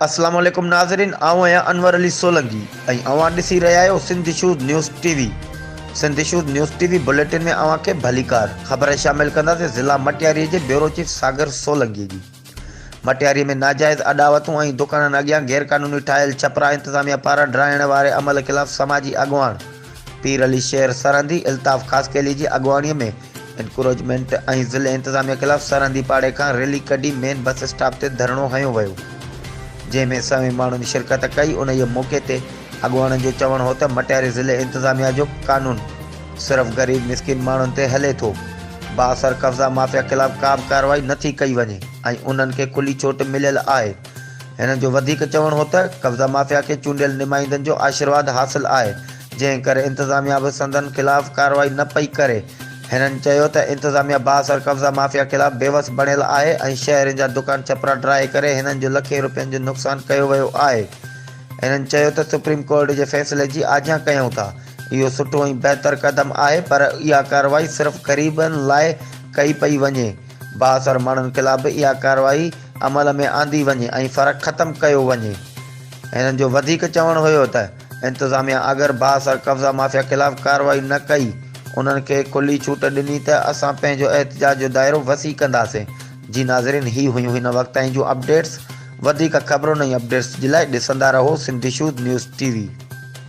अस्सलाम वालेकुम नाज़रीन, आऊं आहियां अनवर अली सोलंकी ऐं अवां ॾिसी रहिया आहियो Sindh shoes news TV. Sindh shoes news TV bulletin में अवां खे भलीकार ख़बर शामिल कंदासीं ज़िला मटियारी जे ब्यूरो चीफ सागर सोलंकी जी। मटियारी में नाजायज़ अॾावतूं ऐं दुकाननि अॻियां गैर क़ानूनी ठाहियल छपरा इंतज़ामिया पारां ड्राइण वारे अमल ख़िलाफ़ समाजी अॻवान पीर अली शहर सरहंदी इल्ताफ़ ख़ासकेली जी अॻवानीअ में इंक्रोचमैंट ऐं ज़िले इंतज़ामिया ख़िलाफ़ सरहंदी पाड़े खां रैली कढी मेन बस स्टॉप ते धरणो हयो वियो, जंहिंमें सवें माण्हुनि शिरकत कई। उन मौक़े ते अॻवाननि जो चवणु हो त मटियारी ज़िले इंतज़ामिया जो कानून सिर्फ़ ग़रीब मिसकिन माण्हुनि ते हले थो। बाअसर कब्ज़ा माफ़िया ख़िलाफ़ का बि कार्रवाई नथी कई वञे ऐं उन्हनि खे खुली छूट मिलियल आहे। हिननि जो वधीक चवणु हो त कब्ज़ा माफ़िया खे चूंडियल नुमाइंदनि जो आशीर्वाद हासिल आहे, जंहिं करे इंतज़ामिया बि संदनि ख़िलाफ़ कार्रवाई न पई करे। हिननि चयो त इंतज़ामिया बाअसर कब्ज़ा माफ़िया ख़िलाफ़ बेवस बणियल आहे ऐं शहरनि जा दुकान छपरा ड्राए करे हिननि जो लखे रुपयनि जो नुक़सानु कयो वियो आहे। हिननि चयो त सुप्रीम कोर्ट जे फ़ैसिले जी आजियां कयूं था। इहो सुठो ऐं बहितर क़दम आहे, पर इहा कार्रवाई सिर्फ़ ग़रीबनि लाइ कई पई वञे। बाअसर माण्हुनि ख़िलाफ़ बि इहा कार्रवाई अमल में आंदी वञे ऐं फ़र्क़ु ख़तमु कयो वञे। हिननि जो वधीक चवणु हुयो त इंतज़ामिया अगरि बाअसर कब्ज़ा माफ़िया ख़िलाफ़ कार्रवाई न कई, उन्हनि खे खुली छूट ॾिनी त असां पंहिंजो एहतजाज जो दाइरो वसी कंदासीं। जी नाज़रीन, ही हुयूं हिन वक़्त ताईं जूं अपडेट्स। वधीक ख़बरुनि ऐं अपडेट्स जे लाइ ॾिसंदा रहो सिंध शूज़ न्यूज़ टीवी।